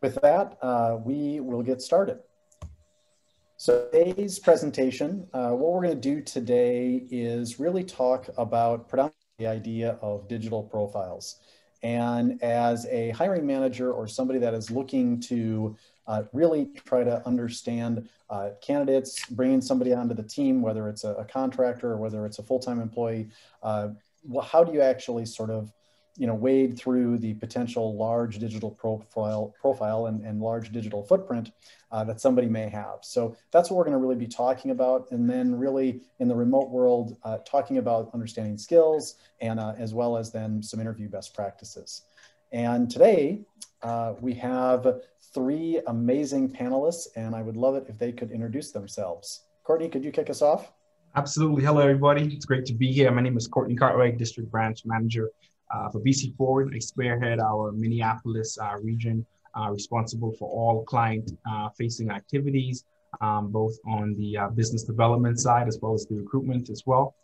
with that, we will get started. So today's presentation, what we're going to do today is really talk about predominantly the idea of digital profiles. And as a hiring manager or somebody that is looking to really try to understand candidates, bringing somebody onto the team, whether it's a contractor or whether it's a full-time employee, how do you actually sort of wade through the potential large digital profile and large digital footprint that somebody may have. So that's what we're going to really be talking about. And then really in the remote world, talking about understanding skills and as well as then some interview best practices. And today we have three amazing panelists, and I would love it if they could introduce themselves. Courtney, could you kick us off? Absolutely. Hello, everybody. It's great to be here. My name is Courtney Cartwright, District Branch Manager for BC Forward. I spearhead our Minneapolis region, responsible for all client-facing activities, both on the business development side as well as the recruitment as well,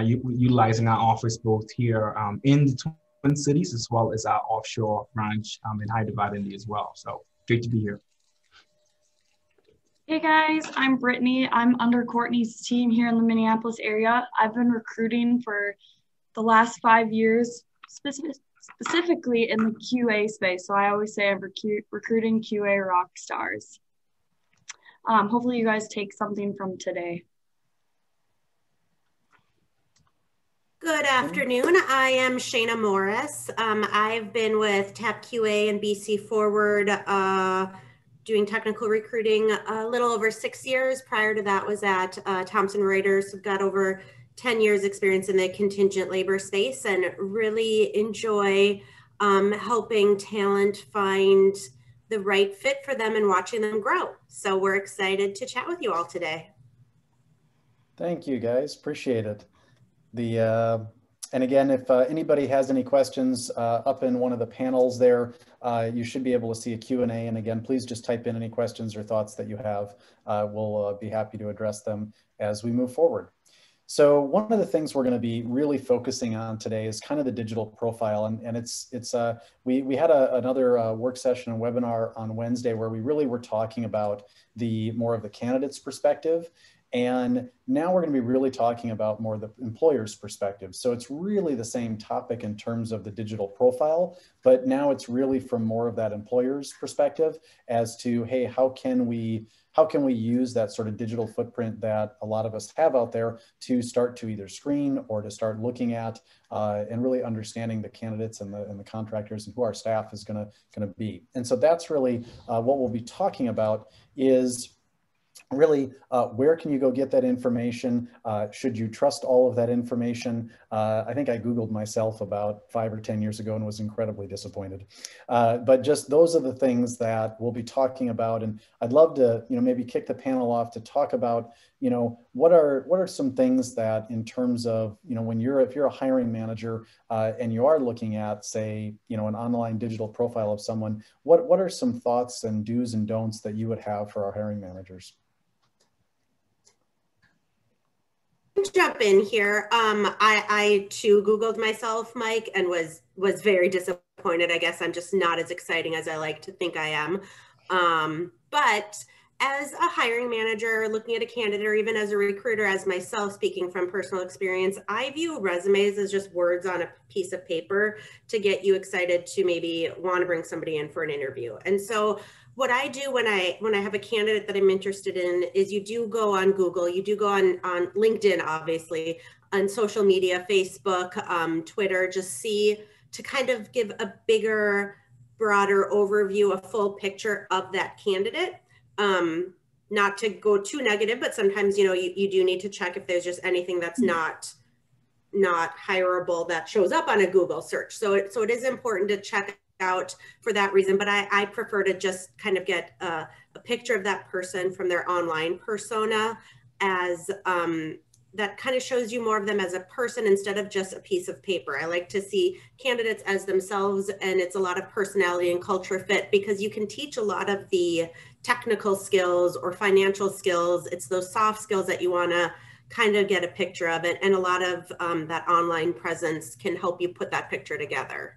utilizing our office both here in the Twin Cities as well as our offshore branch in Hyderabad, India as well. So great to be here. Hey guys, I'm Brittany. I'm under Courtney's team here in the Minneapolis area. I've been recruiting for the last 5 years, specifically in the QA space. So I always say I'm recruiting QA rock stars. Hopefully you guys take something from today. Good afternoon. I am Shayna Morris. I've been with tapQA and BC Forward doing technical recruiting a little over 6 years. Prior to that was at Thomson Reuters. I've got over 10 years experience in the contingent labor space and really enjoy helping talent find the right fit for them and watching them grow. So we're excited to chat with you all today. Thank you guys, appreciate it. And again, if anybody has any questions up in one of the panels there, you should be able to see a Q&A. And again, please just type in any questions or thoughts that you have. We'll be happy to address them as we move forward. So one of the things we're going to be really focusing on today is kind of the digital profile. And we had another work session and webinar on Wednesday where we really were talking about more of the candidate's perspective. And now we're going to be really talking about more the employer's perspective. So it's really the same topic in terms of the digital profile, but now it's really from more of that employer's perspective as to, hey, how can we use that sort of digital footprint that a lot of us have out there to start to either screen or to start looking at and really understanding the candidates and the contractors and who our staff is going to be. And so that's really what we'll be talking about is really, where can you go get that information? Should you trust all of that information? I think I Googled myself about 5 or 10 years ago and was incredibly disappointed. But just those are the things that we'll be talking about. And I'd love to, maybe kick the panel off to talk about, what are some things that in terms of, if you're a hiring manager and you are looking at, say, an online digital profile of someone, what are some thoughts and do's and don'ts that you would have for our hiring managers? Jump in here. I too Googled myself, Mike, and was very disappointed. I guess I'm just not as exciting as I like to think I am. But as a hiring manager looking at a candidate, or even as a recruiter, as myself speaking from personal experience, I view resumes as just words on a piece of paper to get you excited to maybe want to bring somebody in for an interview. And so what I do when I have a candidate that I'm interested in is you do go on Google, you do go on LinkedIn, obviously, on social media, Facebook, Twitter, just see to kind of give a bigger, broader overview, a full picture of that candidate. Not to go too negative, but sometimes, you do need to check if there's just anything that's not hireable that shows up on a Google search. So it is important to check out for that reason, but I prefer to just kind of get a picture of that person from their online persona as that kind of shows you more of them as a person instead of just a piece of paper. I like to see candidates as themselves, and it's a lot of personality and culture fit because you can teach a lot of the technical skills or financial skills. It's those soft skills that you want to kind of get a picture of it, and a lot of that online presence can help you put that picture together.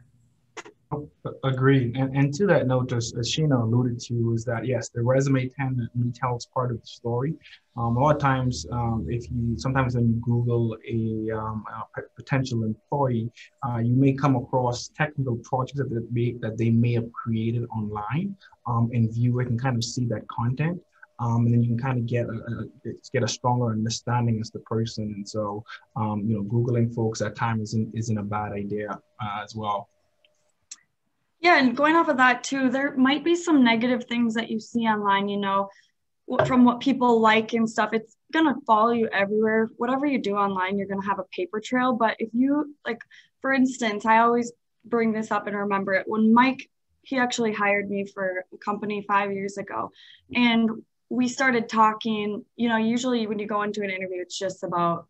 Agreed. And to that note, as Sheena alluded to, is that yes, the resume only tells part of the story. A lot of times, sometimes when you Google a potential employee, you may come across technical projects that they may have created online, and view it and kind of see that content. And then you can kind of get a stronger understanding as the person. And so, Googling folks at times isn't a bad idea as well. Yeah, and going off of that too, there might be some negative things that you see online, from what people like and stuff. It's gonna follow you everywhere. Whatever you do online, you're gonna have a paper trail. But if you, like, for instance, I always bring this up and remember it. When Mike, he actually hired me for a company 5 years ago, and we started talking. Usually when you go into an interview, it's just about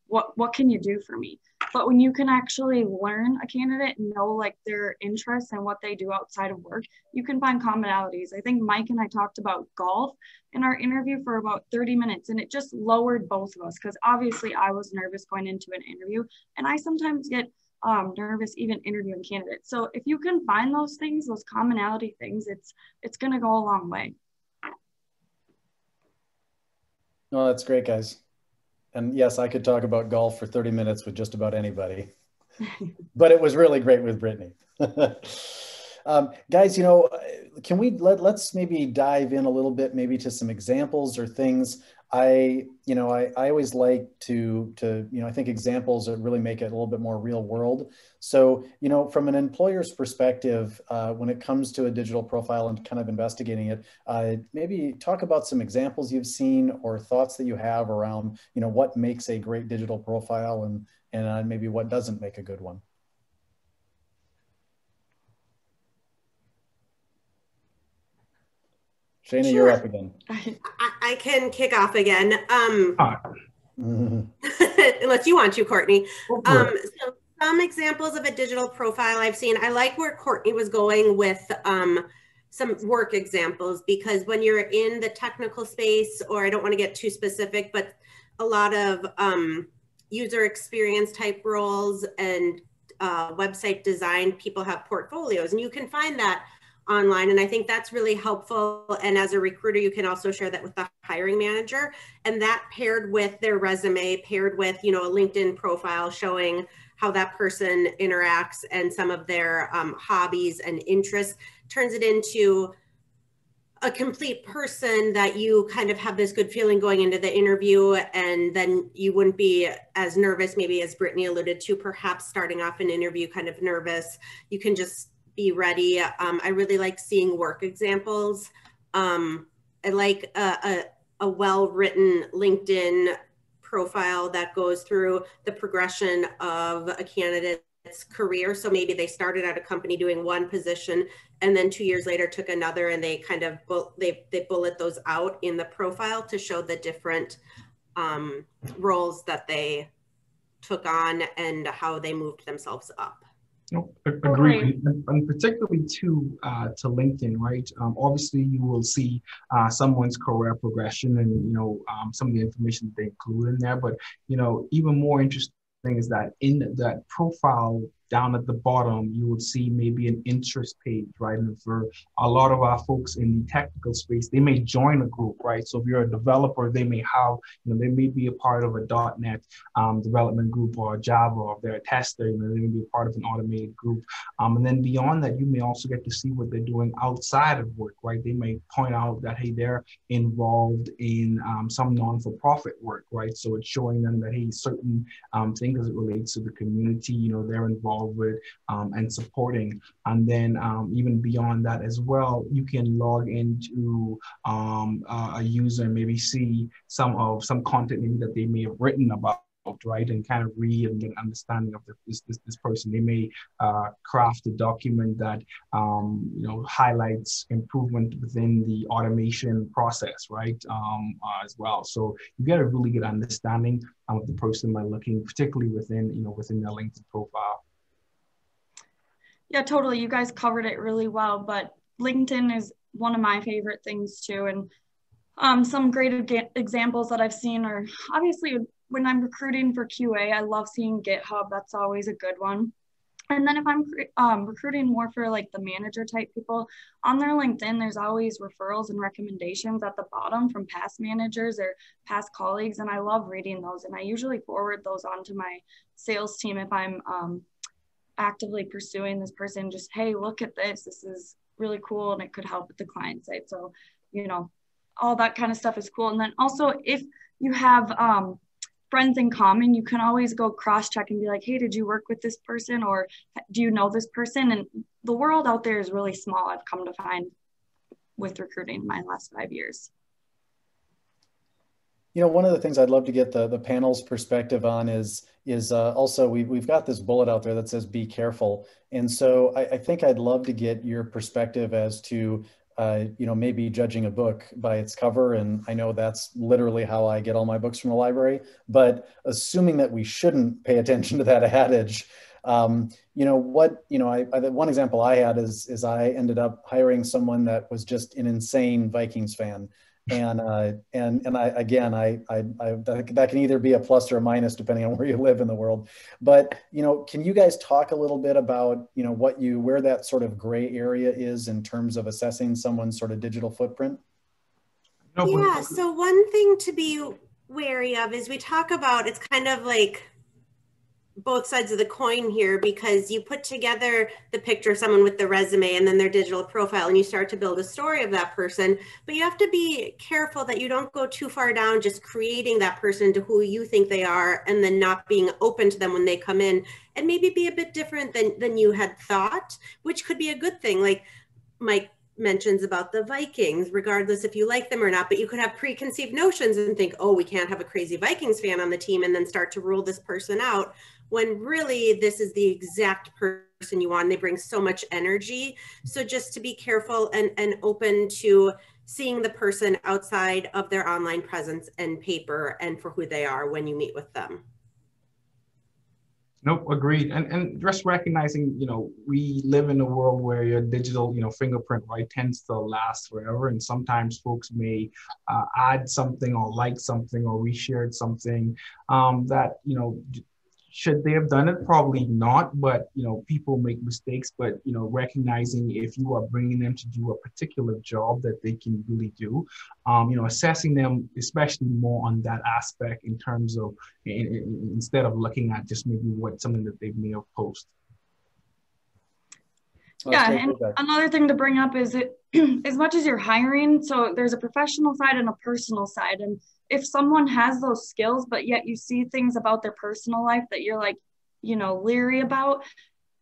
what can you do for me? But when you can actually learn a candidate and know like their interests and what they do outside of work, you can find commonalities. I think Mike and I talked about golf in our interview for about 30 minutes, and it just lowered both of us, because obviously I was nervous going into an interview, and I sometimes get nervous even interviewing candidates. So if you can find those things, those commonality things, it's going to go a long way. No, that's great, guys. And yes, I could talk about golf for 30 minutes with just about anybody, but it was really great with Brittany. Guys, can let's maybe dive in a little bit, maybe to some examples or things. I always like to I think examples that really make it a little bit more real world. So, from an employer's perspective, when it comes to a digital profile and kind of investigating it, maybe talk about some examples you've seen or thoughts that you have around, what makes a great digital profile and maybe what doesn't make a good one. Shana, Sure. You're up again. I can kick off again. Unless you want to, Courtney. So some examples of a digital profile I've seen. I like where Courtney was going with some work examples, because when you're in the technical space, or I don't want to get too specific, but a lot of user experience type roles and website design, people have portfolios, and you can find that online. And I think that's really helpful. And as a recruiter, you can also share that with the hiring manager, and that paired with their resume, paired with, a LinkedIn profile showing how that person interacts and some of their hobbies and interests, turns it into a complete person that you kind of have this good feeling going into the interview. And then you wouldn't be as nervous, maybe as Brittany alluded to, perhaps starting off an interview kind of nervous. You can just be ready. I really like seeing work examples. I like a well-written LinkedIn profile that goes through the progression of a candidate's career. So maybe they started at a company doing one position, and then 2 years later took another, and they kind of they bullet those out in the profile to show the different roles that they took on and how they moved themselves up. Agreed, and particularly to LinkedIn, right? Obviously, you will see someone's career progression and some of the information that they include in there. But even more interesting is that in that profile down at the bottom, you will see maybe an interest page, right? And for a lot of our folks in the technical space, they may join a group, right? So if you're a developer, they may have, they may be a part of a .NET development group, or a Java, or if they're a tester, they may be a part of an automated group. And then beyond that, you may also get to see what they're doing outside of work, right? They may point out that, hey, they're involved in some non-for-profit work, right? So it's showing them that, hey, certain things as it relates to the community, they're involved with and supporting. And then even beyond that as well, you can log into a user and maybe see some content maybe that they may have written about, right, and kind of read and get an understanding of this person. They may craft a document that highlights improvement within the automation process, right, as well. So you get a really good understanding of the person by looking, particularly within their LinkedIn profile. Yeah, totally. You guys covered it really well, but LinkedIn is one of my favorite things too. And some great examples that I've seen are, obviously, when I'm recruiting for QA, I love seeing GitHub. That's always a good one. And then if I'm recruiting more for like the manager type people, on their LinkedIn, there's always referrals and recommendations at the bottom from past managers or past colleagues. And I love reading those. And I usually forward those on to my sales team if I'm actively pursuing this person. Just, hey, look at this. This is really cool and it could help with the client side. So, you know, all that kind of stuff is cool. And then also if you have friends in common, you can always go cross-check and be like, hey, did you work with this person, or do you know this person? And the world out there is really small, I've come to find, with recruiting in my last 5 years. You know, one of the things I'd love to get the panel's perspective on is also we've got this bullet out there that says be careful. And so I think I'd love to get your perspective as to you know, maybe judging a book by its cover. And I know that's literally how I get all my books from the library, but assuming that we shouldn't pay attention to that adage, you know, one example I had is I ended up hiring someone that was just an insane Vikings fan. And that can either be a plus or a minus depending on where you live in the world. But, you know, can you guys talk a little bit about, you know, where that sort of gray area is in terms of assessing someone's sort of digital footprint? Yeah, so one thing to be wary of is we talk about, it's kind of like both sides of the coin here, because you put together the picture of someone with the resume and then their digital profile and you start to build a story of that person, but you have to be careful that you don't go too far down just creating that person to who you think they are and then not being open to them when they come in and maybe be a bit different than you had thought, which could be a good thing. Like Mike mentions about the Vikings, regardless if you like them or not, but you could have preconceived notions and think, oh, we can't have a crazy Vikings fan on the team, and then start to rule this person out, when really this is the exact person you want. And they bring so much energy. So just to be careful and open to seeing the person outside of their online presence and paper and for who they are when you meet with them. Nope, agreed. And just recognizing, you know, we live in a world where your digital, you know, fingerprint, right, tends to last forever. And sometimes folks may add something or like something or reshared something that, you know, should they have done it? Probably not, but, you know, people make mistakes, but, you know, recognizing if you are bringing them to do a particular job that they can really do, you know, assessing them, especially more on that aspect in terms of, instead of looking at just maybe something that they may have posted. Yeah, and another thing to bring up is as much as you're hiring, so there's a professional side and a personal side. And if someone has those skills, but yet you see things about their personal life that you're like, you know, leery about,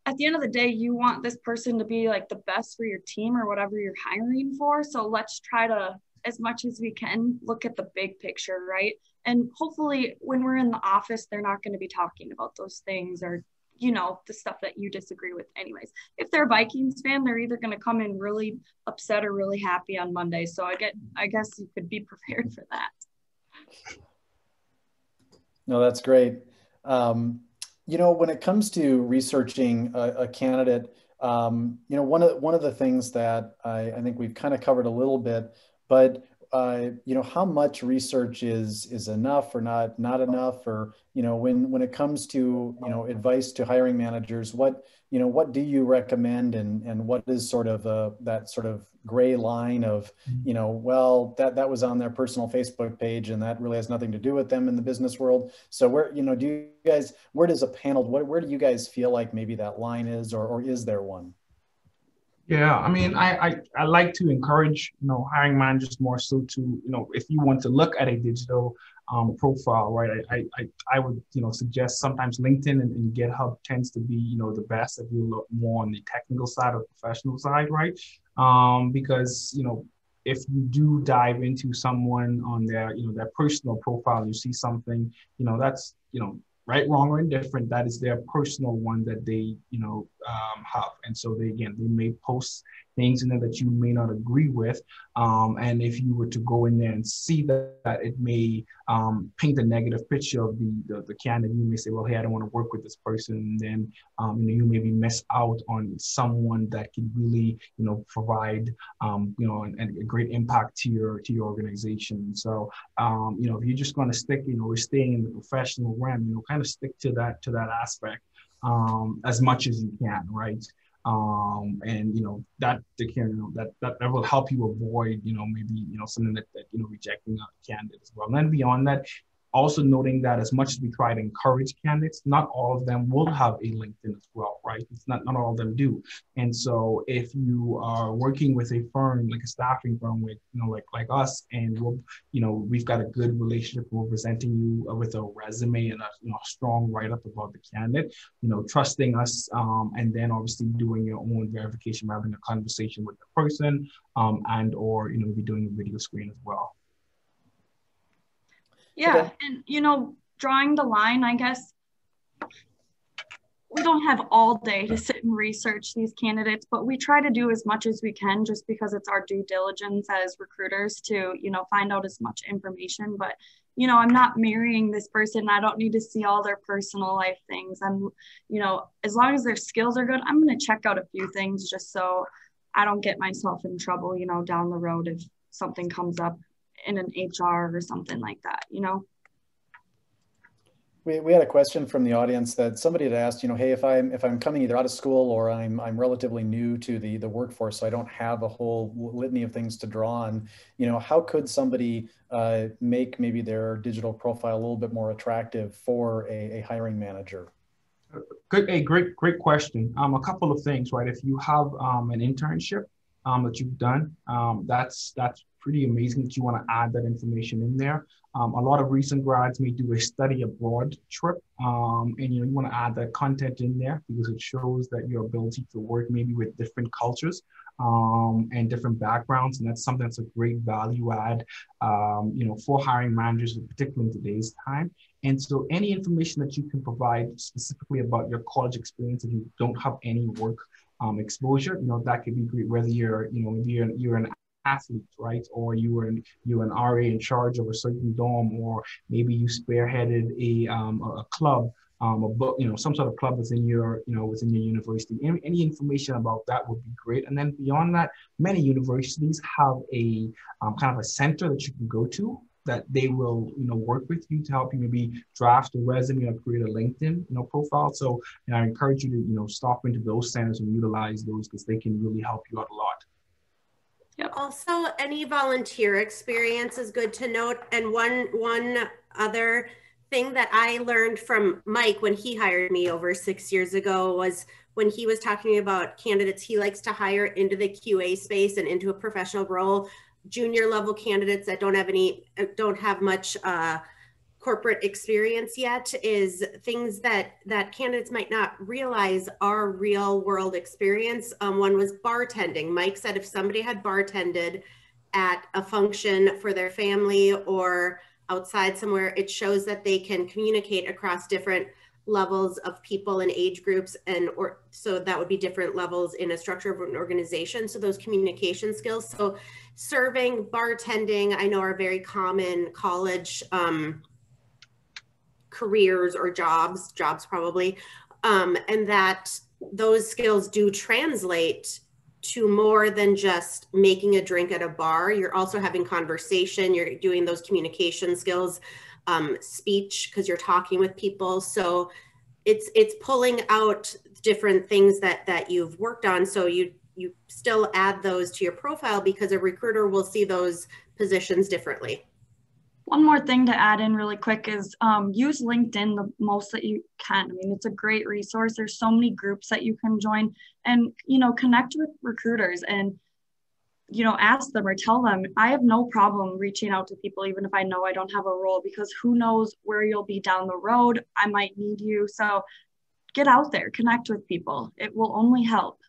at the end of the day, you want this person to be like the best for your team or whatever you're hiring for. So let's try to, as much as we can, look at the big picture, right? And hopefully when we're in the office, they're not going to be talking about those things or, you know, the stuff that you disagree with anyways. If they're a Vikings fan, they're either going to come in really upset or really happy on Monday. So I guess you could be prepared for that. No, that's great. You know, when it comes to researching a candidate, you know, one of the things that I think we've kind of covered a little bit, but you know, how much research is enough or not enough, or, you know, when it comes to, you know, advice to hiring managers, what do you recommend, and what is sort of that sort of gray line of, you know, well, that was on their personal Facebook page and that really has nothing to do with them in the business world. So where, you know, where does a panel, where do you guys feel like maybe that line is, or is there one? Yeah, I mean, I like to encourage, you know, hiring managers more so to, you know, if you want to look at a digital profile, right, I would, you know, suggest sometimes LinkedIn and GitHub tends to be, you know, the best if you look more on the technical side or professional side, right? Because, you know, if you do dive into someone on their, you know, their personal profile, you see something, you know, that's, you know, right, wrong, or indifferent, that is their personal one that they, you know, have. And so they may post things in there that you may not agree with. And if you were to go in there and see that it may paint a negative picture of the candidate, you may say, well, hey, I don't want to work with this person. And then, you know, you maybe miss out on someone that could really, you know, provide, you know, a great impact to your organization. So, you know, if you're just going to stick, you know, we're staying in the professional realm, you know, kind of stick to that aspect. as much as you can, right? And that that will help you avoid maybe something that rejecting a candidate as well. And then beyond that, also noting that as much as we try to encourage candidates, not all of them will have a LinkedIn as well, right? It's not all of them do. And so if you are working with a firm, like a staffing firm with, like us, and we've got a good relationship, we're presenting you with a resume and a strong write-up about the candidate, trusting us, and then obviously doing your own verification, having a conversation with the person, and or be doing a video screen as well. Yeah, and drawing the line, I guess we don't have all day to sit and research these candidates, but we try to do as much as we can just because it's our due diligence as recruiters to, find out as much information. But, I'm not marrying this person. I don't need to see all their personal life things. I'm, as long as their skills are good, I'm going to check out a few things just so I don't get myself in trouble, down the road if something comes up in an HR or something like that, We had a question from the audience that somebody had asked, hey, if I'm coming either out of school or I'm relatively new to the workforce, so I don't have a whole litany of things to draw on, how could somebody make maybe their digital profile a little bit more attractive for a hiring manager? Great question. A couple of things, right? If you have an internship that you've done, that's pretty amazing that you want to add that information in there. A lot of recent grads may do a study abroad trip, and you want to add that content in there because it shows that your ability to work maybe with different cultures and different backgrounds, and that's something that's a great value add, for hiring managers, particularly in today's time. And so, any information that you can provide specifically about your college experience, if you don't have any work exposure, that could be great. Whether you're an athlete, right? Or you were an RA in charge of a certain dorm, or maybe you spearheaded a club, some sort of club within your university. Any information about that would be great. And then beyond that, many universities have a kind of a center that you can go to that they will work with you to help you maybe draft a resume or create a LinkedIn profile. So I encourage you to stop into those centers and utilize those because they can really help you out a lot. Yep. Also, any volunteer experience is good to note. And one other thing that I learned from Mike when he hired me over 6 years ago was when he was talking about candidates he likes to hire into the QA space and into a professional role, junior level candidates that don't have much corporate experience yet, is things that candidates might not realize are real world experience. One was bartending. Mike said if somebody had bartended at a function for their family or outside somewhere, it shows that they can communicate across different levels of people and age groups, so that would be different levels in a structure of an organization. So those communication skills. So serving, bartending, I know are very common college careers or jobs probably, and that those skills do translate to more than just making a drink at a bar. You're also having conversation, you're doing those communication skills, speech, because you're talking with people. So it's pulling out different things that you've worked on. So you still add those to your profile because a recruiter will see those positions differently. One more thing to add in really quick is use LinkedIn the most that you can. I mean, it's a great resource. There's so many groups that you can join and, connect with recruiters and, ask them or tell them. I have no problem reaching out to people, even if I know I don't have a role, because who knows where you'll be down the road. I might need you. So get out there, connect with people. It will only help.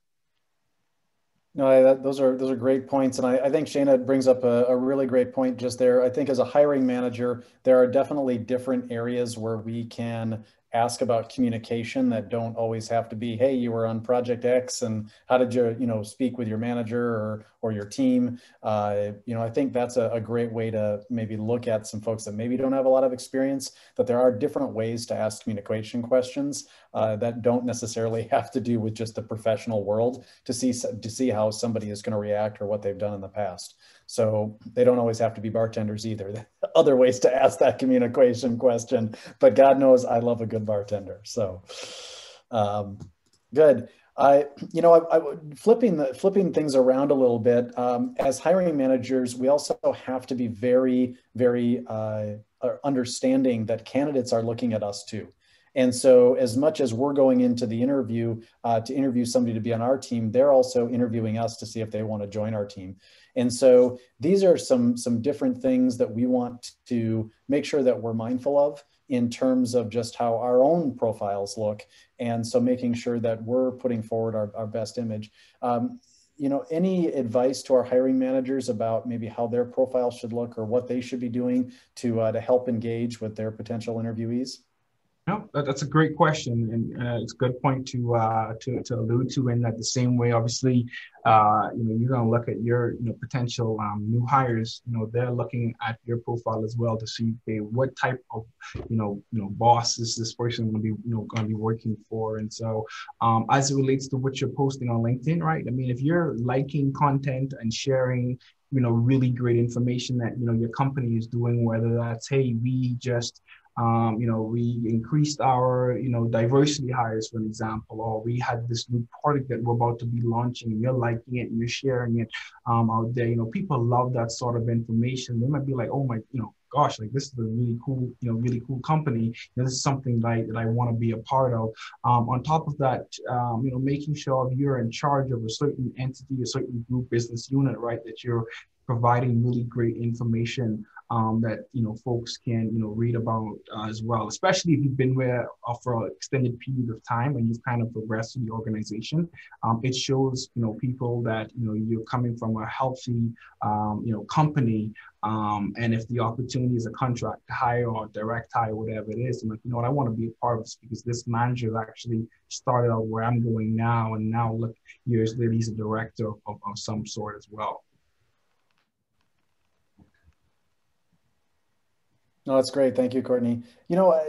No, those are great points. And I think Shayna brings up a really great point just there. I think as a hiring manager, there are definitely different areas where we can ask about communication that don't always have to be, hey, you were on project X and how did you, speak with your manager or your team? I think that's a great way to maybe look at some folks that maybe don't have a lot of experience, that there are different ways to ask communication questions that don't necessarily have to do with just the professional world to see how somebody is going to react or what they've done in the past. So they don't always have to be bartenders either. Other ways to ask that communication question, but God knows I love a good bartender. So Good. Flipping things around a little bit. As hiring managers, we also have to be very, very understanding that candidates are looking at us too. And so as much as we're going into the interview to interview somebody to be on our team, they're also interviewing us to see if they want to join our team. And so these are some different things that we want to make sure that we're mindful of in terms of just how our own profiles look. And so making sure that we're putting forward our best image. Any advice to our hiring managers about maybe how their profile should look or what they should be doing to help engage with their potential interviewees? No, that's a great question, and it's a good point to allude to. In that the same way, obviously, you're going to look at your potential new hires. They're looking at your profile as well to see, okay, what type of boss is this person going to be going to be working for. And so, as it relates to what you're posting on LinkedIn, right? I mean, if you're liking content and sharing really great information that your company is doing, whether that's, hey, we just we increased our, diversity hires, for an example, or we had this new product that we're about to be launching and you're liking it and you're sharing it out there. People love that sort of information. They might be like, oh my, gosh, like this is a really cool company. This is something that I want to be a part of. On top of that, making sure you're in charge of a certain entity, a certain group, business unit, right, that you're providing really great information that folks can read about as well, especially if you've been there for an extended period of time and you've kind of progressed in the organization. It shows people that you're coming from a healthy company, and if the opportunity is a contract hire or direct hire, whatever it is, I'm like, I want to be a part of this because this manager actually started out where I'm going now, and now look, years later he's a director of some sort as well. No, that's great. Thank you, Courtney.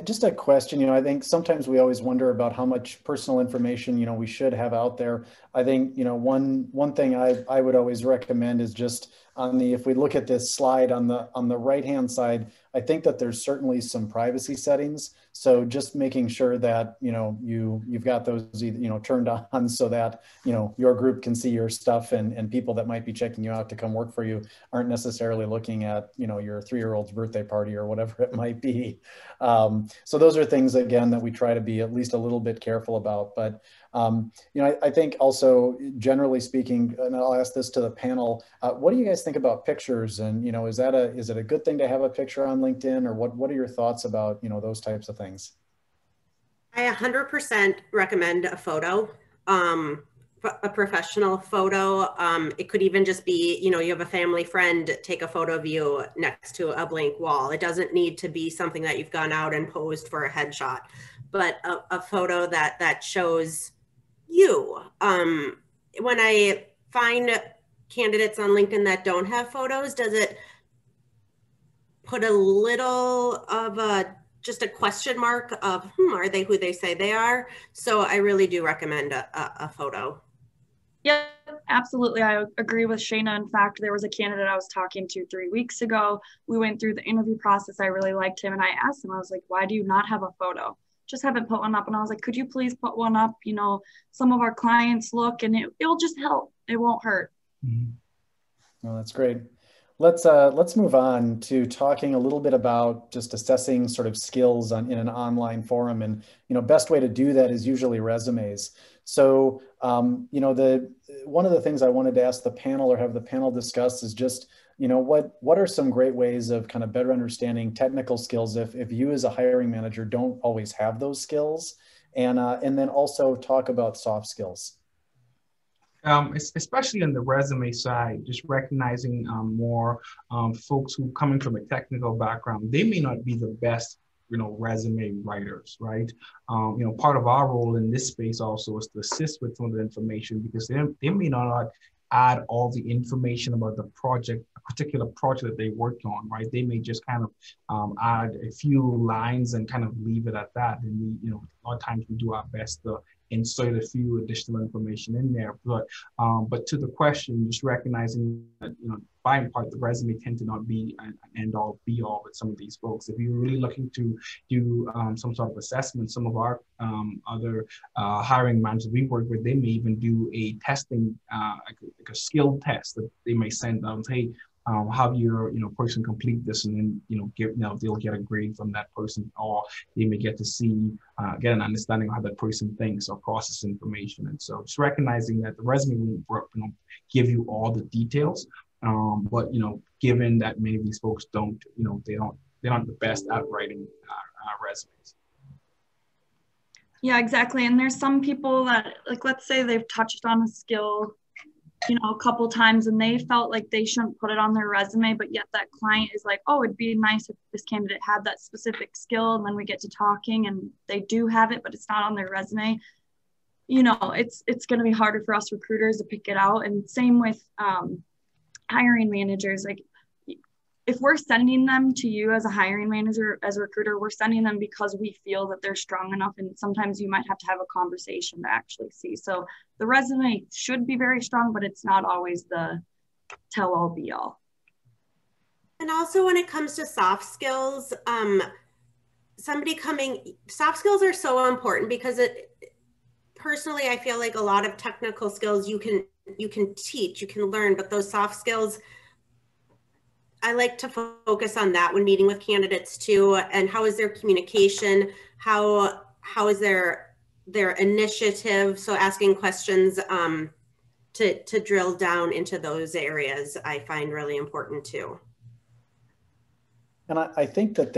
Just a question, I think sometimes we always wonder about how much personal information, we should have out there. I think, one thing I would always recommend is just if we look at this slide on the right-hand side, I think that there's certainly some privacy settings. So just making sure that, you've got those, turned on so that, your group can see your stuff and people that might be checking you out to come work for you aren't necessarily looking at, your 3-year-old's birthday party or whatever it might be. So those are things, again, that we try to be at least a little bit careful about. But, I think also, generally speaking, and I'll ask this to the panel, what do you guys think about pictures? And, is it a good thing to have a picture on LinkedIn, or what are your thoughts about, those types of things? I 100% recommend a photo, a professional photo. It could even just be, you have a family friend take a photo of you next to a blank wall. It doesn't need to be something that you've gone out and posed for a headshot, but a photo that shows you. When I find candidates on LinkedIn that don't have photos, does it put a little of just a question mark of, are they who they say they are? So I really do recommend a photo. Yeah, absolutely. I agree with Shayna. In fact, there was a candidate I was talking to 3 weeks ago. We went through the interview process. I really liked him. And I asked him, I was like, why do you not have a photo? Just haven't put one up. And I was like, could you please put one up? Some of our clients look, and it'll just help. It won't hurt. Mm-hmm. Well, that's great. Let's move on to talking a little bit about just assessing sort of skills in an online forum. And, best way to do that is usually resumes. So, one of the things I wanted to ask the panel or have the panel discuss is just, what are some great ways of kind of better understanding technical skills if you as a hiring manager don't always have those skills, and then also talk about soft skills. Especially on the resume side, just recognizing more folks who coming from a technical background, they may not be the best, resume writers, right? Part of our role in this space also is to assist with some of the information, because they may not add all the information about the project, a particular project that they worked on, right? They may just kind of add a few lines and kind of leave it at that. And we, a lot of times we do our best to insert a few additional information in there. But to the question, just recognizing that, you know, by and part, the resume tend to not be an end all be all with some of these folks. If you're really looking to do some sort of assessment, some of our other hiring managers we work with, they may even do a testing, like a skill test that they may send out. Hey, have your person complete this, and then they'll get a grade from that person, or they may get to see get an understanding of how that person thinks or processes information. And so just recognizing that the resume won't give you all the details, but given that many of these folks they're not the best at writing resumes. Yeah, exactly. And there's some people that, like, let's say they've touched on a skill a couple times and they felt like they shouldn't put it on their resume, but yet that client is like, oh, it'd be nice if this candidate had that specific skill, and then we get to talking and they do have it, but it's not on their resume. It's going to be harder for us recruiters to pick it out. And same with hiring managers. Like, if we're sending them to you as a hiring manager, as a recruiter, we're sending them because we feel that they're strong enough. And sometimes you might have to have a conversation to actually see. So the resume should be very strong, but it's not always the tell all be all. And also when it comes to soft skills, soft skills are so important because personally, I feel like a lot of technical skills you can teach, you can learn, but those soft skills, I like to focus on that when meeting with candidates too. And how is their communication? How is their initiative? So asking questions to drill down into those areas, I find really important too. And I think that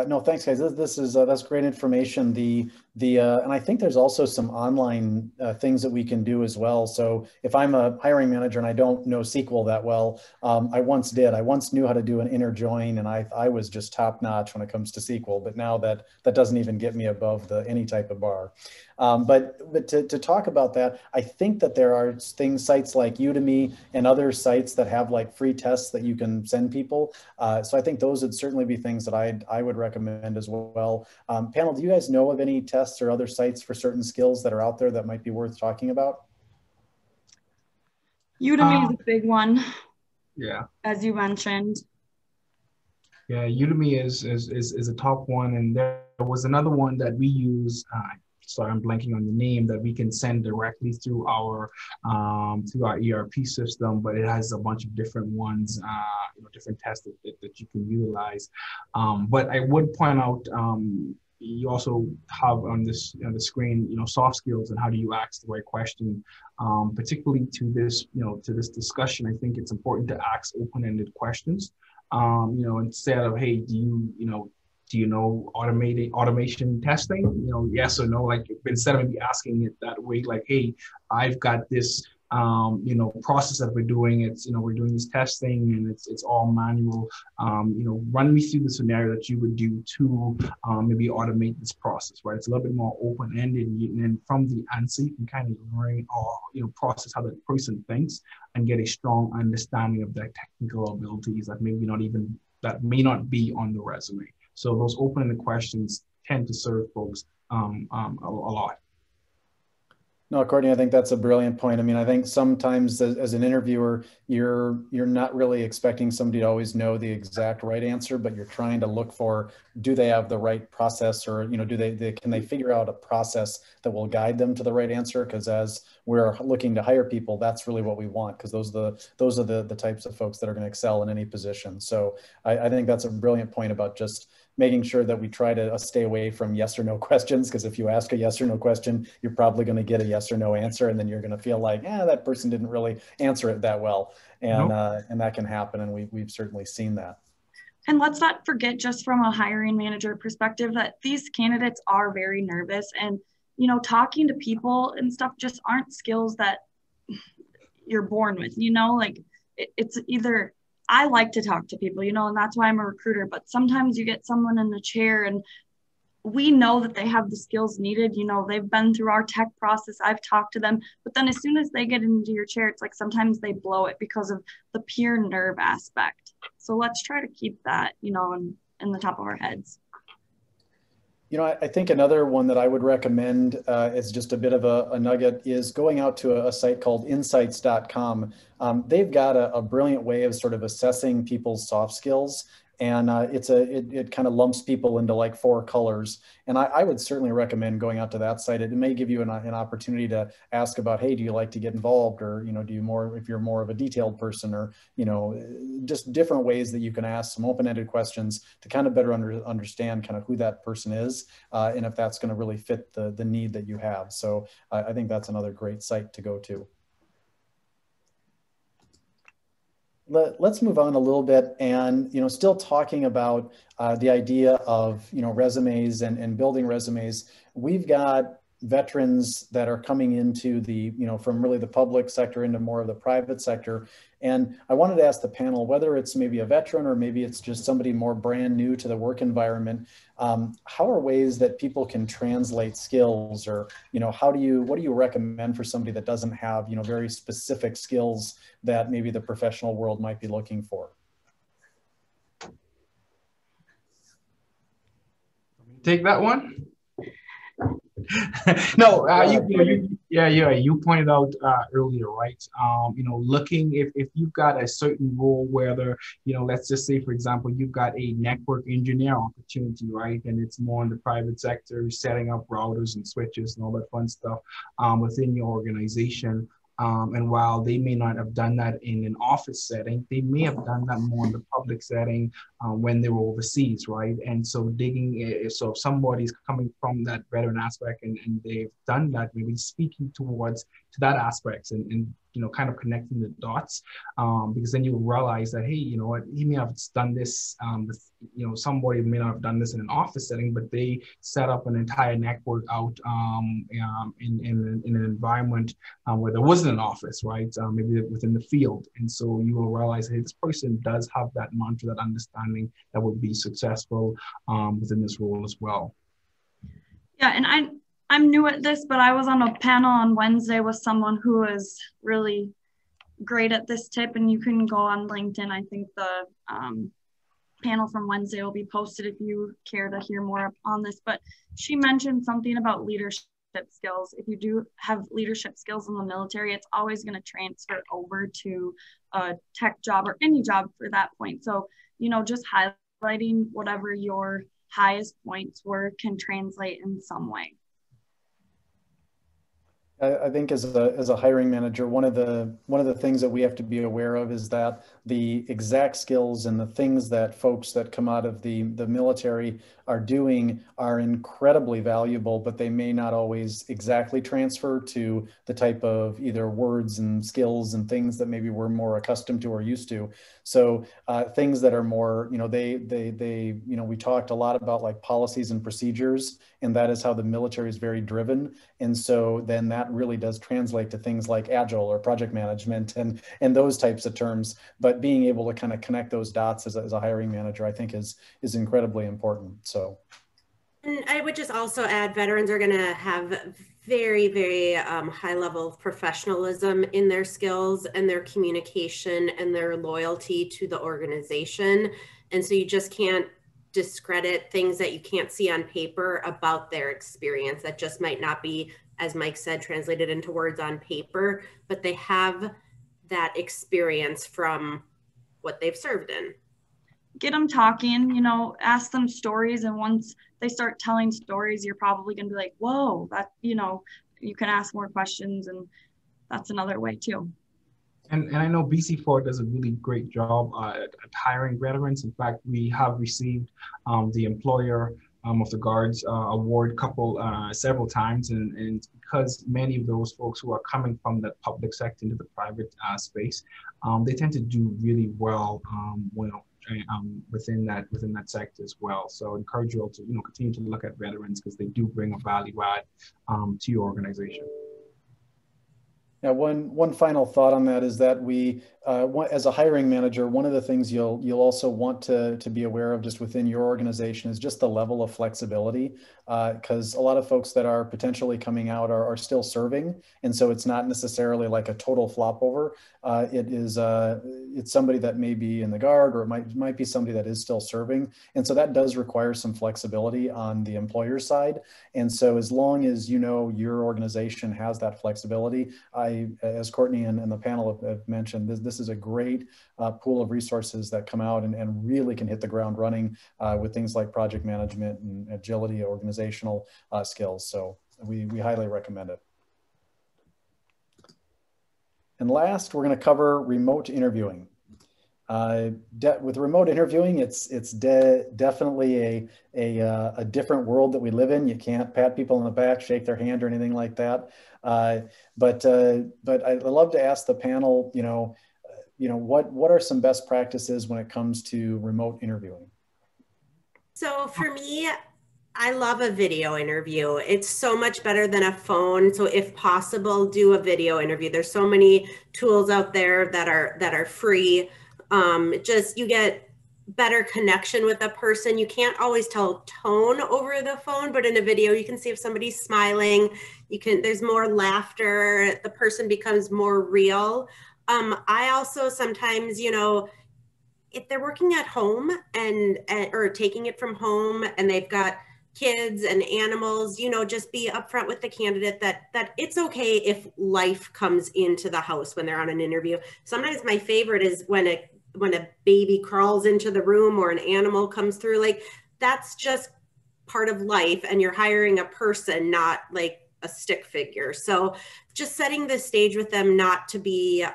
no, thanks guys. This is that's great information. And I think there's also some online things that we can do as well. So if I'm a hiring manager and I don't know SQL that well, I once knew how to do an inner join, and I was just top notch when it comes to SQL. But now that doesn't even get me above any type of bar. But to talk about that, I think that there are sites like Udemy and other sites that have like free tests that you can send people. So I think those would certainly be things that I would recommend as well. Panel, do you guys know of any tests or other sites for certain skills that are out there that might be worth talking about? Udemy is a big one. Yeah. As you mentioned. Yeah, Udemy is a top one, and there was another one that we use. Sorry, I'm blanking on the name, that we can send directly through our ERP system, but it has a bunch of different ones, different tests that you can utilize. But I would point out, you also have on the screen, soft skills and how do you ask the right question, particularly to this discussion. I think it's important to ask open-ended questions. Instead of, hey, do you know automation testing? Yes or no. Like, instead of maybe asking it that way, like, hey, I've got this process that we're doing. It's we're doing this testing and it's all manual. Run me through the scenario that you would do to maybe automate this process, right? It's a little bit more open-ended, and then from the answer you can kind of learn or process how that person thinks and get a strong understanding of their technical abilities that may not be on the resume. So those open-ended questions tend to serve folks a lot. No, Courtney, I think that's a brilliant point. I mean, I think sometimes as an interviewer, you're not really expecting somebody to always know the exact right answer, but you're trying to look for, do they have the right process, or can they figure out a process that will guide them to the right answer? Because as we're looking to hire people, that's really what we want, because those are the types of folks that are going to excel in any position. So I think that's a brilliant point about just making sure that we try to stay away from yes or no questions, because if you ask a yes or no question, you're probably going to get a yes or no answer, and then you're going to feel like, that person didn't really answer it that well, and nope. And that can happen, and we've certainly seen that. And let's not forget, just from a hiring manager perspective, that these candidates are very nervous, and talking to people and stuff just aren't skills that you're born with. It's either, I like to talk to people, and that's why I'm a recruiter, but sometimes you get someone in the chair and we know that they have the skills needed. They've been through our tech process. I've talked to them, but then as soon as they get into your chair, it's like sometimes they blow it because of the pure nerve aspect. So let's try to keep that, in the top of our heads. You know, I think another one that I would recommend as just a bit of a nugget is going out to a site called insights.com. They've got a brilliant way of sort of assessing people's soft skills. And it kind of lumps people into like 4 colors. And I would certainly recommend going out to that site. It may give you an opportunity to ask about, hey, do you like to get involved? Or, you know, do you more, if you're more of a detailed person, or, you know, just different ways that you can ask some open-ended questions to kind of better understand kind of who that person is, and if that's going to really fit the need that you have. So I think that's another great site to go to. Let's move on a little bit, and, you know, still talking about the idea of, you know, resumes and building resumes. We've got veterans that are coming into the, you know, from really the public sector into more of the private sector. And I wanted to ask the panel, whether it's maybe a veteran or maybe it's just somebody more brand new to the work environment, how are ways that people can translate skills, or, you know, what do you recommend for somebody that doesn't have, you know, very specific skills that maybe the professional world might be looking for? Take that one. No, you pointed out earlier, right? You know, looking if you've got a certain role, whether, you know, let's just say, for example, you've got a network engineer opportunity, right? And it's more in the private sector, setting up routers and switches and all that fun stuff within your organization. And while they may not have done that in an office setting, they may have done that more in the public setting when they were overseas, right? And so so if somebody's coming from that veteran aspect and they've done that, maybe speaking towards to that aspect and you know, kind of connecting the dots, because then you realize that, hey, you know what, he may have done this, you know, somebody may not have done this in an office setting, but they set up an entire network out in an environment where there wasn't an office, right? Maybe within the field. And so you will realize, hey, this person does have that mantra, that understanding that would be successful within this role as well. Yeah, and I'm new at this, but I was on a panel on Wednesday with someone who is really great at this tip, and you can go on LinkedIn. I think the panel from Wednesday will be posted if you care to hear more on this, but she mentioned something about leadership skills. If you do have leadership skills in the military, it's always going to transfer over to a tech job or any job for that point. So, you know, just highlighting whatever your highest points were can translate in some way. I think as a hiring manager, one of the things that we have to be aware of is that the exact skills and the things that folks that come out of the military are doing are incredibly valuable, but they may not always exactly transfer to the type of either words and skills and things that maybe we're more accustomed to or used to. So things that are more, you know, you know, we talked a lot about like policies and procedures, and that is how the military is very driven. And so then that really does translate to things like agile or project management and those types of terms. But being able to kind of connect those dots as a hiring manager, I think is incredibly important. So. And I would just also add, veterans are going to have very, very high level of professionalism in their skills and their communication and their loyalty to the organization. And so you just can't discredit things that you can't see on paper about their experience. That just might not be, as Mike said, translated into words on paper, but they have that experience from what they've served in. Get them talking, you know, ask them stories. And once they start telling stories, you're probably going to be like, whoa, that, you know, you can ask more questions, and that's another way too. And I know BC4 does a really great job at hiring veterans. In fact, we have received the Employer of the Guards award several times. And because many of those folks who are coming from the public sector into the private space, they tend to do really well within that sector as well. So I encourage you all to, you know, continue to look at veterans because they do bring a value add to your organization. Now, one final thought on that is that we, as a hiring manager, one of the things you'll also want to be aware of just within your organization is just the level of flexibility, because a lot of folks that are potentially coming out are still serving, and so it's not necessarily like a total flop over. It's somebody that may be in the guard, or it might be somebody that is still serving, and so that does require some flexibility on the employer side. And so, as long as you know your organization has that flexibility, as Courtney and the panel have mentioned, this is a great pool of resources that come out and really can hit the ground running with things like project management and agility, organizational skills. So we highly recommend it. And last, we're going to cover remote interviewing. With remote interviewing, it's definitely a different world that we live in. You can't pat people on the back, shake their hand, or anything like that. But I'd love to ask the panel, what are some best practices when it comes to remote interviewing? So for me, I love a video interview. It's so much better than a phone. So if possible, do a video interview. There's so many tools out there that are free. Just you get better connection with a person. You can't always tell tone over the phone, but in a video, you can see if somebody's smiling. There's more laughter. The person becomes more real. I also sometimes, if they're working at home or taking it from home and they've got kids and animals, just be upfront with the candidate that it's okay if life comes into the house when they're on an interview. Sometimes my favorite is when a baby crawls into the room or an animal comes through. Like, that's just part of life, and you're hiring a person, not like a stick figure. So just setting the stage with them, not to be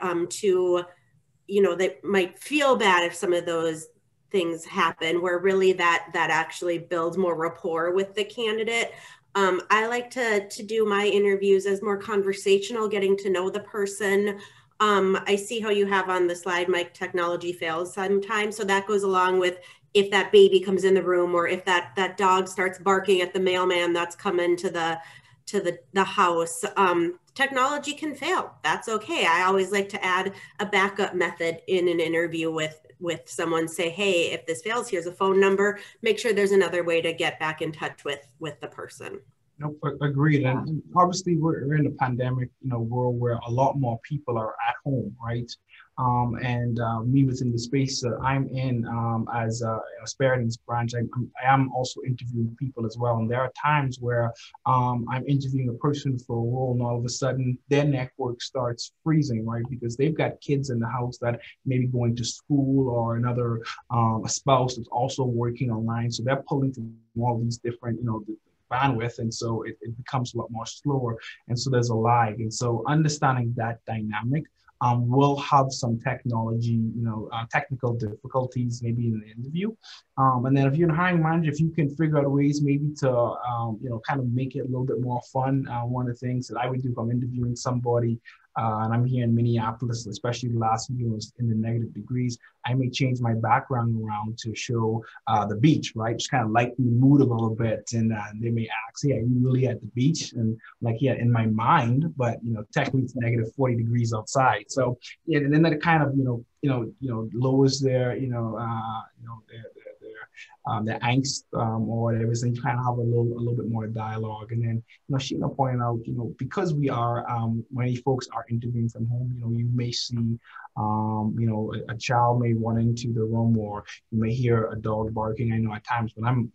they might feel bad if some of those things happen, where really that actually builds more rapport with the candidate. I like to do my interviews as more conversational, getting to know the person. I see how you have on the slide, Mike, technology fails sometimes. So that goes along with if that baby comes in the room, or if that dog starts barking at the mailman that's coming to the house. Technology can fail. That's okay. I always like to add a backup method in an interview with someone. Say, hey, if this fails, here's a phone number. Make sure there's another way to get back in touch with the person. Nope, agreed. And obviously we're in a pandemic, world where a lot more people are at home, right? Me within the space that I'm in as a Asparagus branch, I am also interviewing people as well. And there are times where I'm interviewing a person for a role, and all of a sudden their network starts freezing, right? Because they've got kids in the house that may be going to school, or another a spouse that's also working online. So they're pulling from all these different, bandwidth, and so it becomes a lot more slower, and so there's a lag. And so understanding that dynamic will have some technical difficulties maybe in the interview, and then if you're a hiring manager, if you can figure out ways maybe to kind of make it a little bit more fun. One of the things that I would do if I'm interviewing somebody and I'm here in Minneapolis, especially the last year was in the negative degrees, I may change my background around to show the beach, right? Just kind of lighten the mood a little bit. And they may ask, hey, are you really at the beach? And like, yeah, in my mind, but technically it's negative 40 degrees outside. So yeah, and then that kind of, lowers their, their angst or whatever. So you kind of have a little bit more dialogue. And then, Sheena pointed out, because we are, many folks are interviewing from home, you may see, a child may run into the room, or you may hear a dog barking. I know at times when I'm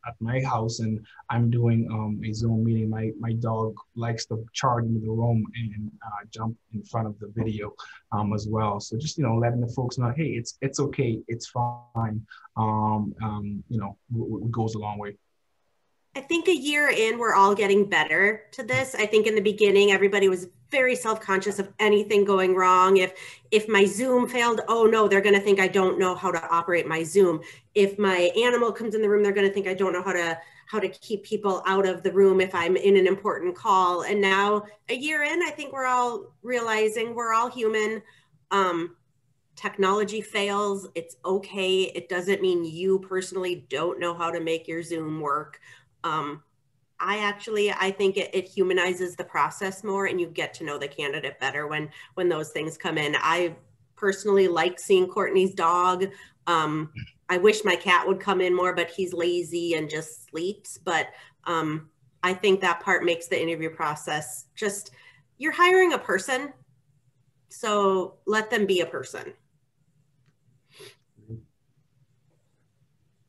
at my house and I'm doing a Zoom meeting, my dog likes to charge into the room and jump in front of the video as well. So just letting the folks know, hey, it's okay, it's fine. Goes a long way. I think a year in, we're all getting better to this. I think in the beginning, everybody was very self-conscious of anything going wrong. If my Zoom failed, oh no, they're going to think I don't know how to operate my Zoom. If my animal comes in the room, they're going to think I don't know how to keep people out of the room if I'm in an important call. And now a year in, I think we're all realizing we're all human. Technology fails. It's okay. It doesn't mean you personally don't know how to make your Zoom work. I think it humanizes the process more, and you get to know the candidate better when those things come in. I personally like seeing Courtney's dog. I wish my cat would come in more, but he's lazy and just sleeps. But I think that part makes the interview process just, you're hiring a person, so let them be a person.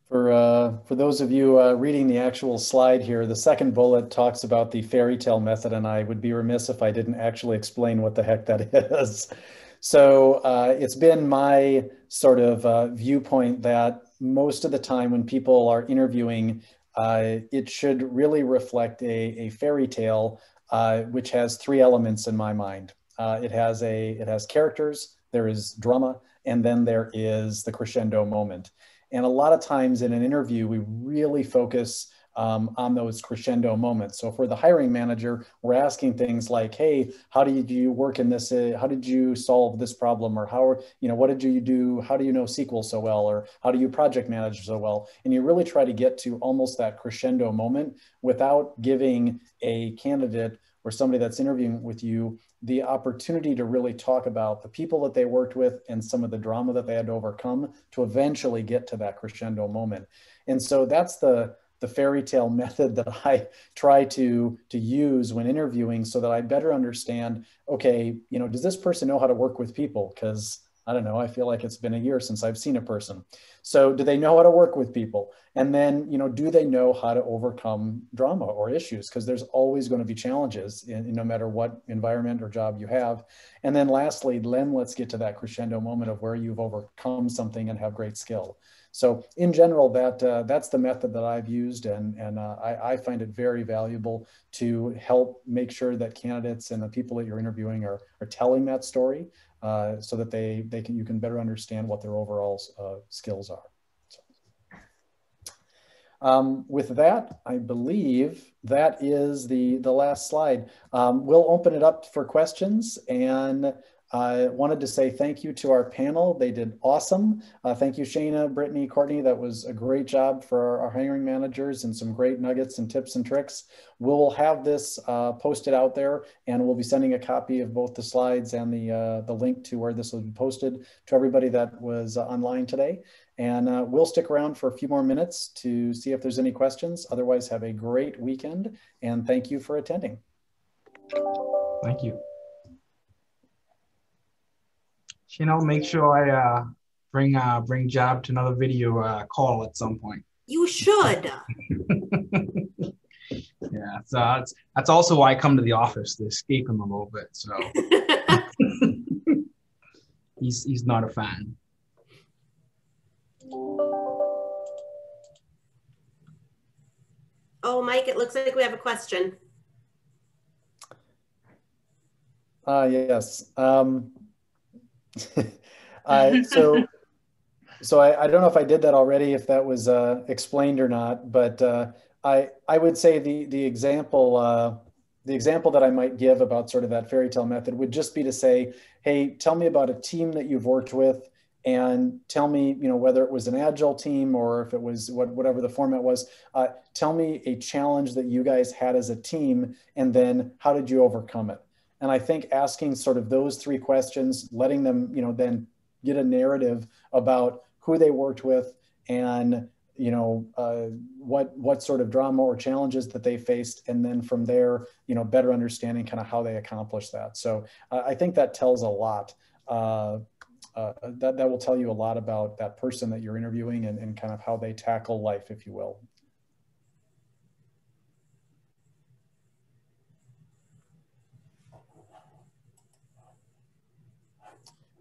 For those of you reading the actual slide here, the second bullet talks about the fairy tale method, and I would be remiss if I didn't actually explain what the heck that is. So it's been my sort of viewpoint that most of the time when people are interviewing, it should really reflect a fairy tale, which has three elements in my mind. It has characters, there is drama, and then there is the crescendo moment. And a lot of times in an interview, we really focus on those crescendo moments. So for the hiring manager, we're asking things like, hey, how did you work in this? How did you solve this problem? Or what did you do? How do you know SQL so well? Or how do you project manage so well? And you really try to get to almost that crescendo moment without giving a candidate or somebody that's interviewing with you the opportunity to really talk about the people that they worked with and some of the drama that they had to overcome to eventually get to that crescendo moment. And so that's the fairy tale method that I try to use when interviewing, so that I better understand, okay, does this person know how to work with people? Because I don't know, I feel like it's been a year since I've seen a person. So do they know how to work with people? And then, do they know how to overcome drama or issues? Because there's always going to be challenges no matter what environment or job you have. And then lastly, then let's get to that crescendo moment of where you've overcome something and have great skill. So in general, that's the method that I've used, and I find it very valuable to help make sure that candidates and the people that you're interviewing are telling that story, so that you can better understand what their overall skills are. So, with that, I believe that is the last slide. We'll open it up for questions, and I wanted to say thank you to our panel. They did awesome. Thank you, Shana, Brittany, Courtney. That was a great job for our hiring managers, and some great nuggets and tips and tricks. We'll have this posted out there, and we'll be sending a copy of both the slides and the link to where this will be posted to everybody that was online today. And we'll stick around for a few more minutes to see if there's any questions. Otherwise, have a great weekend, and thank you for attending. Thank you. Make sure I bring Job to another video call at some point. You should. Yeah, so that's also why I come to the office, to escape him a little bit. So he's not a fan. Oh, Mike, it looks like we have a question. Yes. So I don't know if I did that already, if that was explained or not, but I would say the example that I might give about sort of that fairy tale method would just be to say, hey, tell me about a team that you've worked with, and tell me, whether it was an agile team or if it was whatever the format was, tell me a challenge that you guys had as a team, and then how did you overcome it? And I think asking sort of those three questions, letting them, then get a narrative about who they worked with and, what sort of drama or challenges that they faced. And then from there, better understanding kind of how they accomplished that. So I think that tells a lot. That will tell you a lot about that person that you're interviewing and kind of how they tackle life, if you will.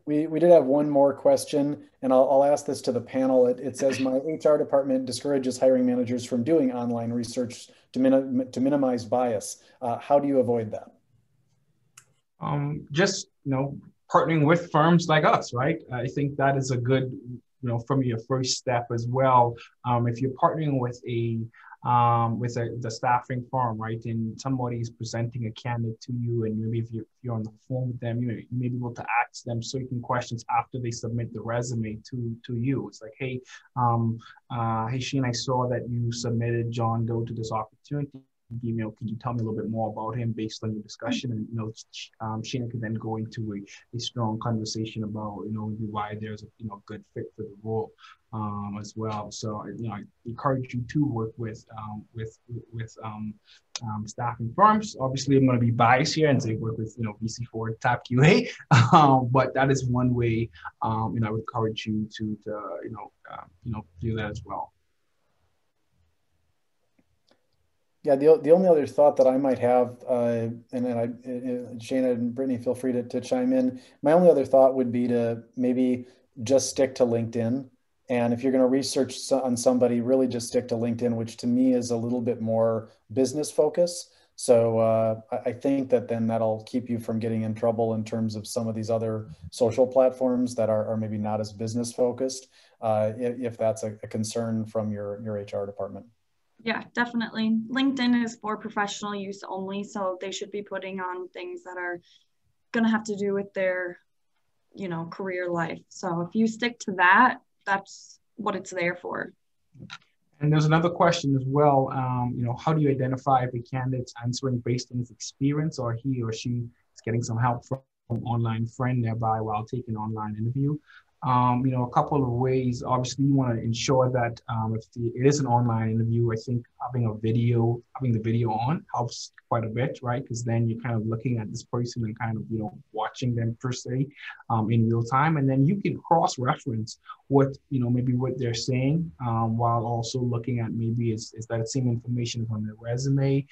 We did have one more question, and I'll ask this to the panel. It says, my HR department discourages hiring managers from doing online research to minimize bias. How do you avoid that? Just, partnering with firms like us, right? I think that is a good, from your first step as well. If you're partnering with the staffing firm, right, and somebody is presenting a candidate to you, and maybe if you're on the phone with them, you may be able to ask them certain questions after they submit the resume to you. It's like, hey, Sheen, I saw that you submitted John Doe to this opportunity. can you tell me a little bit more about him based on your discussion? And, Sheena could then go into a strong conversation about, why there's a, good fit for the role as well. So, I encourage you to work with staffing firms. Obviously, I'm going to be biased here and say work with, BC4 tapQA, but that is one way, I would encourage you to do that as well. Yeah, the only other thought that I might have, and then Shana and Brittany, feel free to chime in. My only other thought would be to maybe just stick to LinkedIn. And if you're going to research on somebody, really just stick to LinkedIn, which to me is a little bit more business focused. So I think that then that'll keep you from getting in trouble in terms of some of these other social platforms that are maybe not as business focused, if that's a concern from your HR department. Yeah, definitely. LinkedIn is for professional use only, so they should be putting on things that are going to have to do with their, career life. So if you stick to that, that's what it's there for. And there's another question as well. How do you identify if a candidate's answering based on his experience, or he or she is getting some help from an online friend nearby while taking an online interview? A couple of ways. Obviously, you want to ensure that if it is an online interview, I think having the video on helps quite a bit, right? Because then you're kind of looking at this person and kind of, watching them per se in real time. And then you can cross-reference what, maybe what they're saying while also looking at maybe is that same information on their resume?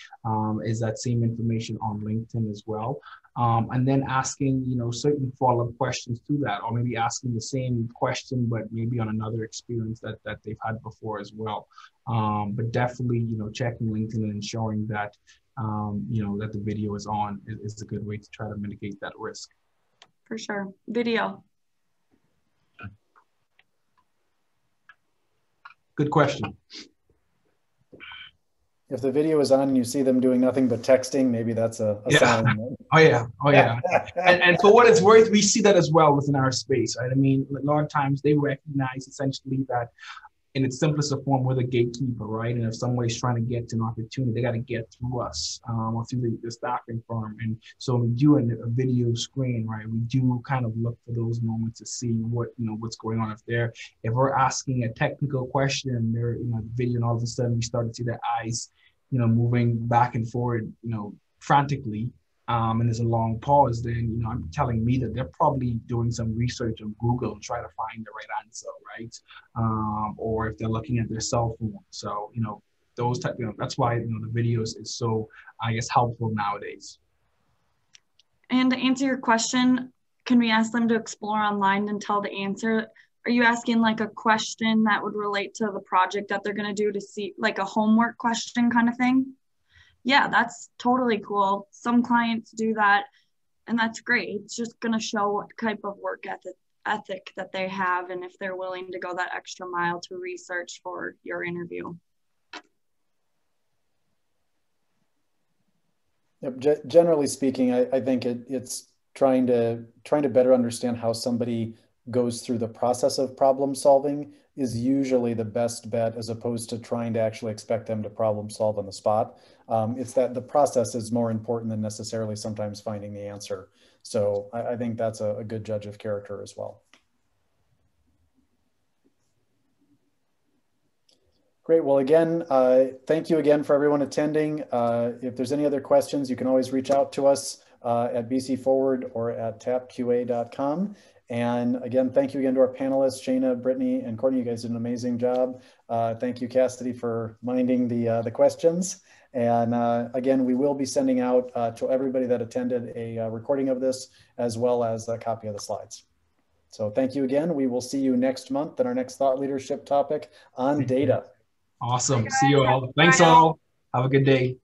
Is that same information on LinkedIn as well? And then asking, certain follow-up questions to that, or maybe asking the same question, but maybe on another experience that they've had before as well. But definitely, checking LinkedIn and ensuring that, that the video is on is a good way to try to mitigate that risk. For sure. Video. Good question. If the video is on and you see them doing nothing but texting, maybe that's a sign. Oh yeah. And for what it's worth, we see that as well within our space, right? I mean, a lot of times they recognize essentially that in its simplest form, we're the gatekeeper, right? And if somebody's trying to get to an opportunity, they got to get through us or through the staffing firm. And so we do a video screen, right? We do kind of look for those moments to see what's going on. If we're asking a technical question and they're, the video, and all of a sudden we start to see their eyes, moving back and forward, frantically, and there's a long pause, then, I'm telling me that they're probably doing some research on Google and try to find the right answer, right? Or if they're looking at their cell phone. So, those type, that's why, the videos is so, I guess, helpful nowadays. And to answer your question, can we ask them to explore online and tell the answer? Are you asking like a question that would relate to the project that they're going to do to see, like a homework question kind of thing? Yeah, that's totally cool. Some clients do that, and that's great. It's just going to show what type of work ethic that they have and if they're willing to go that extra mile to research for your interview. Yep. Generally speaking, I think it's trying to better understand how somebody goes through the process of problem solving is usually the best bet, as opposed to trying to actually expect them to problem solve on the spot. It's that the process is more important than necessarily sometimes finding the answer. So I think that's a good judge of character as well. Great. Well, again, thank you again for everyone attending. If there's any other questions, you can always reach out to us at BC Forward or at tapqa.com. And again, thank you again to our panelists, Shana, Brittany, and Courtney. You guys did an amazing job. Thank you, Cassidy, for minding the questions. And again, we will be sending out to everybody that attended a recording of this, as well as a copy of the slides. So thank you again. We will see you next month in our next thought leadership topic on data. Awesome. See you all. Thanks all. Have a good day.